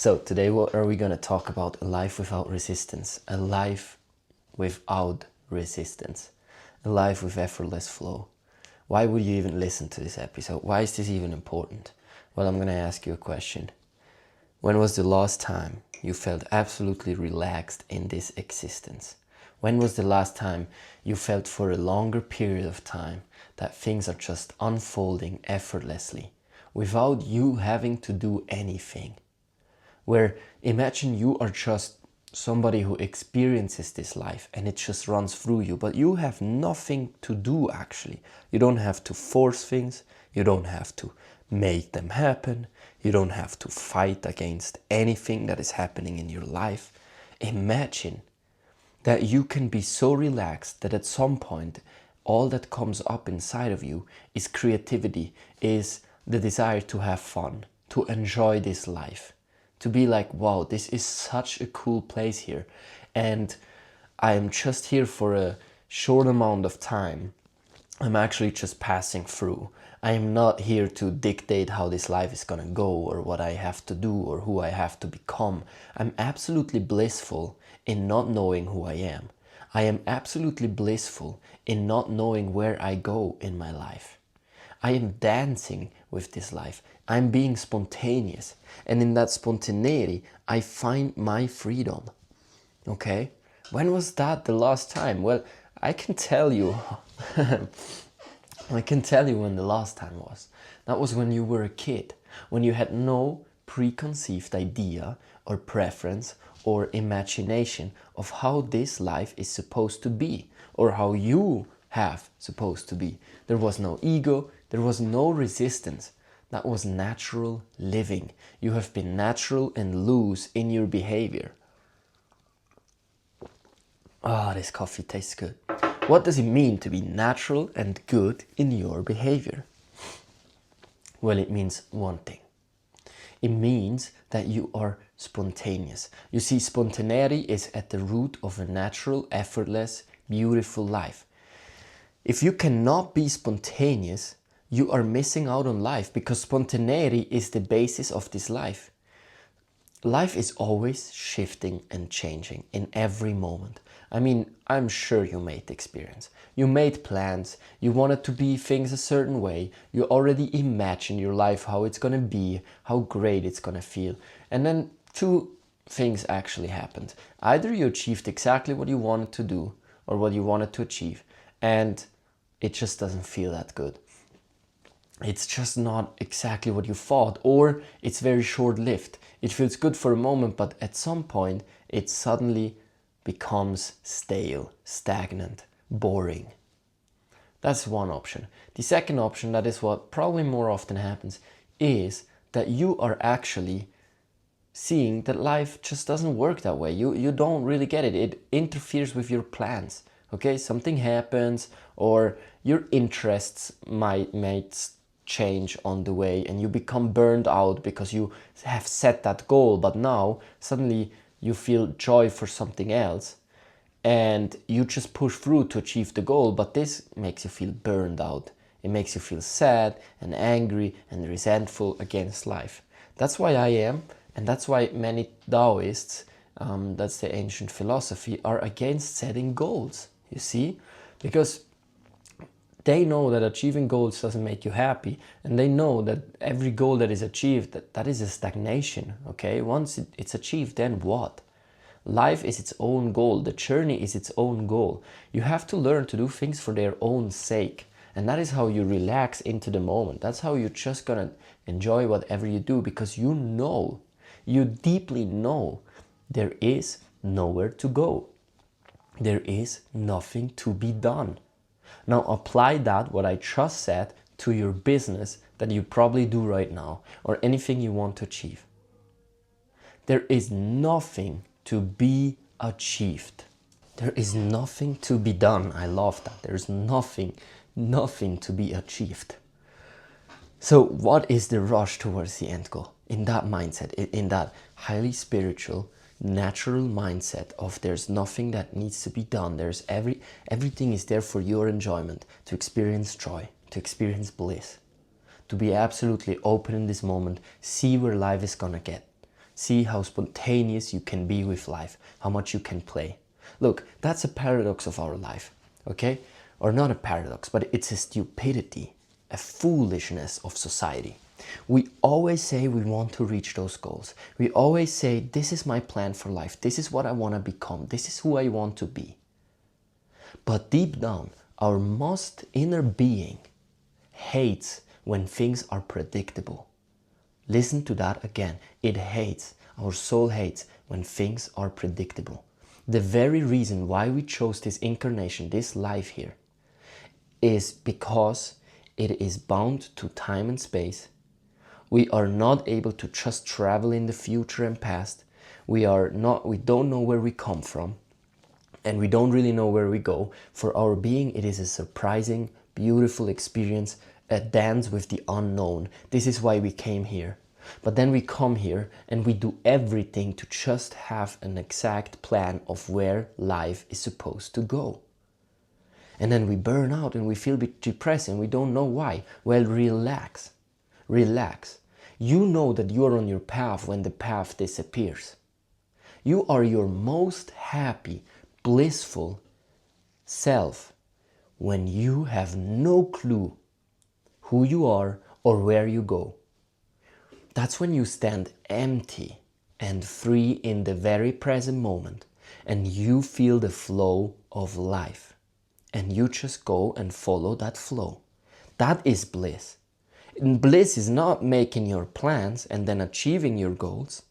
So today what are we going to talk about? A life without resistance, a life without resistance, a life with effortless flow. Why would you even listen to this episode? Why is this even important? Well, I'm going to ask you a question. When was the last time you felt absolutely relaxed in this existence? When was the last time you felt for a longer period of time that things are just unfolding effortlessly without you having to do anything? Where imagine you are just somebody who experiences this life and it just runs through you, but you have nothing to do actually. You don't have to force things, you don't have to make them happen, you don't have to fight against anything that is happening in your life. Imagine that you can be so relaxed that at some point all that comes up inside of you is creativity, is the desire to have fun, to enjoy this life, to be like, wow, this is such a cool place here, and I am just here for a short amount of time. I'm actually just passing through. I am not here to dictate how this life is gonna go or what I have to do or who I have to become. I'm absolutely blissful in not knowing who I am. I am absolutely blissful in not knowing where I go in my life. I am dancing with this life. I'm being spontaneous. And in that spontaneity, I find my freedom. Okay? When was that the last time? Well, I can tell you. I can tell you when the last time was. That was when you were a kid. When you had no preconceived idea or preference or imagination of how this life is supposed to be or how you have supposed to be. There was no ego, there was no resistance. That was natural living. You have been natural and loose in your behavior. Ah, this coffee tastes good. What does it mean to be natural and good in your behavior? Well, it means one thing. It means that you are spontaneous. You see, spontaneity is at the root of a natural, effortless, beautiful life. If you cannot be spontaneous, you are missing out on life, because spontaneity is the basis of this life. Life is always shifting and changing in every moment. I mean, I'm sure you made the experience. You made plans, you wanted to be things a certain way, you already imagined your life, how it's gonna be, how great it's gonna feel. And then two things actually happened. Either you achieved exactly what you wanted to do or what you wanted to achieve, and it just doesn't feel that good. It's just not exactly what you thought, or it's very short-lived. It feels good for a moment, but at some point it suddenly becomes stale, stagnant, boring. That's one option. The second option, that is what probably more often happens, is that you are actually seeing that life just doesn't work that way. You don't really get it. It interferes with your plans. Okay, something happens, or your interests might change on the way, and you become burned out because you have set that goal, but now suddenly you feel joy for something else and you just push through to achieve the goal, but this makes you feel burned out. It makes you feel sad and angry and resentful against life. That's why I am, and that's why many Taoists, that's the ancient philosophy, are against setting goals, you see? Because they know that achieving goals doesn't make you happy, and they know that every goal that is achieved, that is a stagnation, okay? Once it's achieved, then what? Life is its own goal. The journey is its own goal. You have to learn to do things for their own sake, and that is how you relax into the moment. That's how you're just gonna enjoy whatever you do, because you know, you deeply know, there is nowhere to go. There is nothing to be done. Now apply that, what I just said, to your business that you probably do right now, or anything you want to achieve. There is nothing to be achieved. There is nothing to be done. I love that. There's nothing to be achieved. So what is the rush towards the end goal? In that mindset, in that highly spiritual, natural mindset of there's nothing that needs to be done. There's everything is there for your enjoyment, to experience joy, to experience bliss, to be absolutely open in this moment, see where life is gonna get. See how spontaneous you can be with life, how much you can play. Look, that's a paradox of our life, okay? Or not a paradox, but it's a stupidity, a foolishness of society. We always say we want to reach those goals. We always say, this is my plan for life. This is what I want to become. This is who I want to be. But deep down, our most inner being hates when things are predictable. Listen to that again. It hates, our soul hates when things are predictable. The very reason why we chose this incarnation, this life here, is because it is bound to time and space. We are not able to just travel in the future and past. We don't know where we come from, and we don't really know where we go. For our being, it is a surprising, beautiful experience, a dance with the unknown. This is why we came here. But then we come here and we do everything to just have an exact plan of where life is supposed to go. And then we burn out and we feel a bit depressed and we don't know why. Well, relax. Relax. You know that you are on your path when the path disappears. You are your most happy, blissful self when you have no clue who you are or where you go. That's when you stand empty and free in the very present moment, and you feel the flow of life, and you just go and follow that flow. That is bliss. And bliss is not making your plans and then achieving your goals.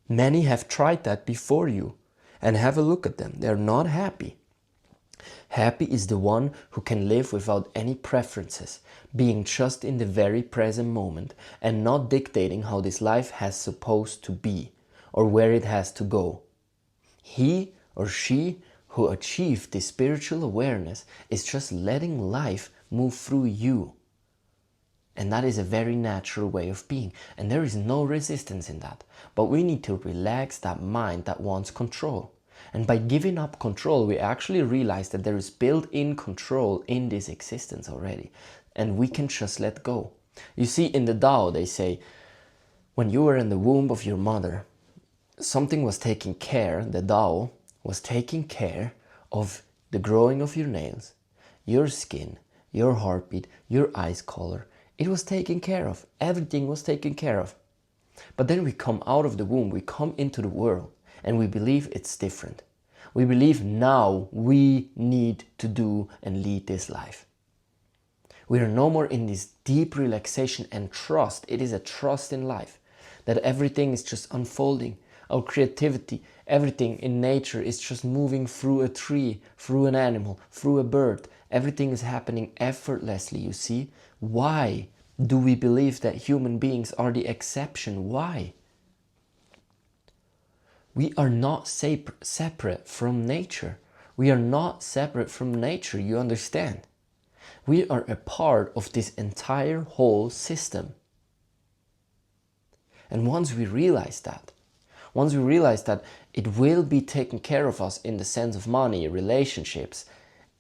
Many have tried that before you, and have a look at them. They're not happy. Happy is the one who can live without any preferences, being just in the very present moment and not dictating how this life has supposed to be or where it has to go. He or she who achieved this spiritual awareness is just letting life move through you. And that is a very natural way of being, and there is no resistance in that. But we need to relax that mind that wants control. And by giving up control, we actually realize that there is built-in control in this existence already. And we can just let go. You see, in the Tao, they say, when you were in the womb of your mother, something was taking care, the Tao was taking care of the growing of your nails, your skin, your heartbeat, your eyes color. It was taken care of. Everything was taken care of. But then we come out of the womb, we come into the world, and we believe it's different. We believe now we need to do and lead this life. We are no more in this deep relaxation and trust. It is a trust in life, that everything is just unfolding. Our creativity, everything in nature is just moving through a tree, through an animal, through a bird. Everything is happening effortlessly, you see. Why do we believe that human beings are the exception? Why? We are not separate from nature. We are not separate from nature, you understand? We are a part of this entire whole system. And once we realize that it will be taken care of us in the sense of money, relationships,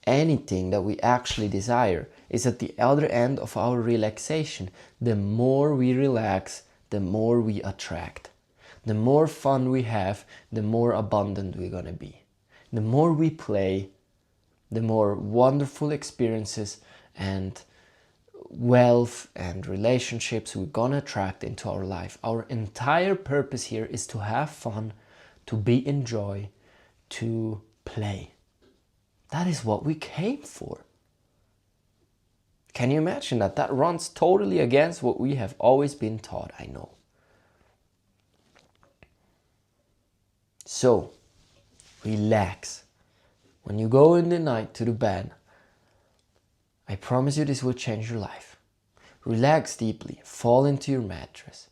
anything that we actually desire is at the other end of our relaxation. The more we relax, the more we attract. The more fun we have, the more abundant we're gonna be. The more we play, the more wonderful experiences and wealth and relationships we're gonna attract into our life. Our entire purpose here is to have fun, to be in joy, to play. That is what we came for. Can you imagine that? That runs totally against what we have always been taught, I know. So, relax. When you go in the night to the bed, I promise you this will change your life. Relax deeply, fall into your mattress.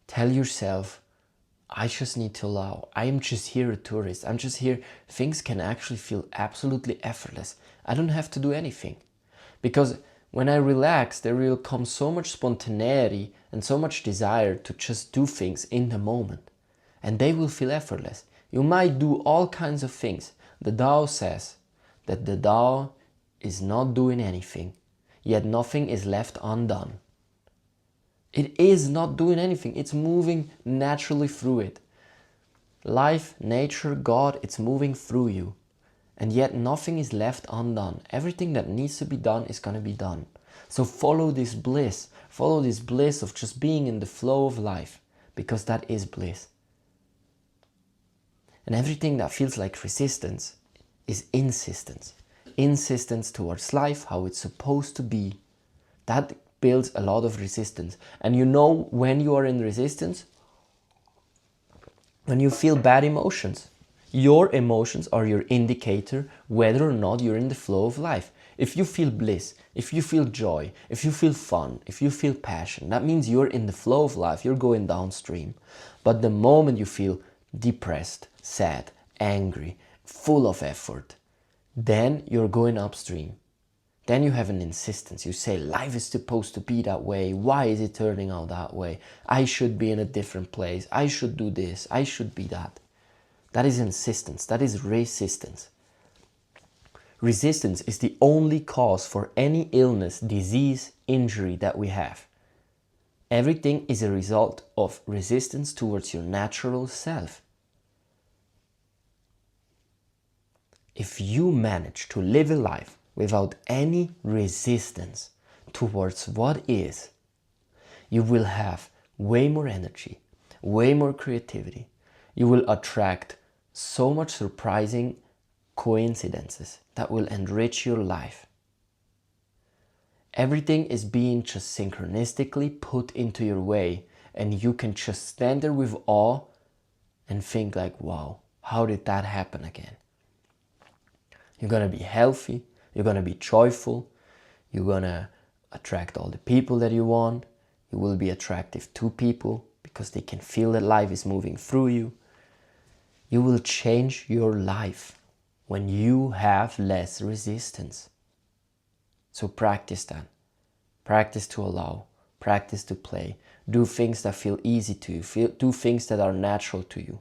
Tell yourself, I just need to allow. I am just here a tourist. I'm just here. Things can actually feel absolutely effortless. I don't have to do anything. Because when I relax, there will come so much spontaneity and so much desire to just do things in the moment. And they will feel effortless. You might do all kinds of things. The Tao says that the Tao is not doing anything, yet nothing is left undone. It is not doing anything. It's moving naturally through it. Life, nature, God, it's moving through you. And yet nothing is left undone. Everything that needs to be done is going to be done. So follow this bliss. Follow this bliss of just being in the flow of life, because that is bliss. And everything that feels like resistance is insistence. Insistence towards life, how it's supposed to be. That builds a lot of resistance. And you know when you are in resistance? When you feel bad emotions. Your emotions are your indicator whether or not you're in the flow of life. If you feel bliss, if you feel joy, if you feel fun, if you feel passion, that means you're in the flow of life, you're going downstream. But the moment you feel depressed, sad, angry, full of effort, then you're going upstream. Then you have an insistence. You say, life is supposed to be that way. Why is it turning out that way? I should be in a different place. I should do this. I should be that. That is insistence. That is resistance. Resistance is the only cause for any illness, disease, injury that we have. Everything is a result of resistance towards your natural self. If you manage to live a life without any resistance towards what is, you will have way more energy, way more creativity. You will attract so much surprising coincidences that will enrich your life. Everything is being just synchronistically put into your way, and you can just stand there with awe and think like, wow, how did that happen again? You're going to be healthy, you're going to be joyful, you're going to attract all the people that you want, you will be attractive to people because they can feel that life is moving through you. You will change your life when you have less resistance. So practice that. Practice to allow, practice to play, do things that feel easy to you, do things that are natural to you.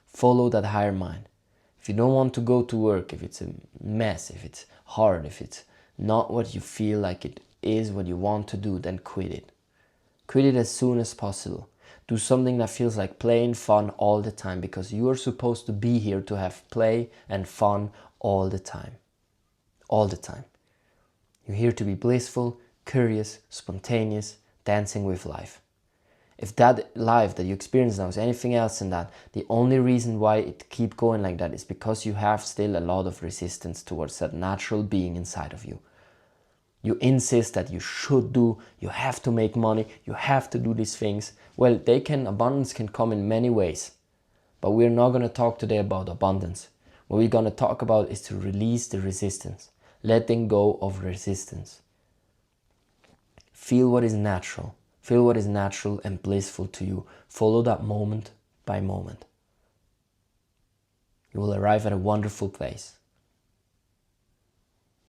Follow that higher mind. If you don't want to go to work, if it's a mess, if it's hard, if it's not what you feel like it is, what you want to do, then quit it. Quit it as soon as possible. Do something that feels like play and fun all the time, because you are supposed to be here to have play and fun all the time. All the time. You're here to be blissful, curious, spontaneous, dancing with life. If that life that you experience now is anything else than that, the only reason why it keeps going like that is because you have still a lot of resistance towards that natural being inside of you. You insist that you should do, you have to make money, you have to do these things. Well, abundance can come in many ways. But we're not going to talk today about abundance. What we're going to talk about is to release the resistance. Letting go of resistance. Feel what is natural. Feel what is natural and blissful to you. Follow that moment by moment. You will arrive at a wonderful place.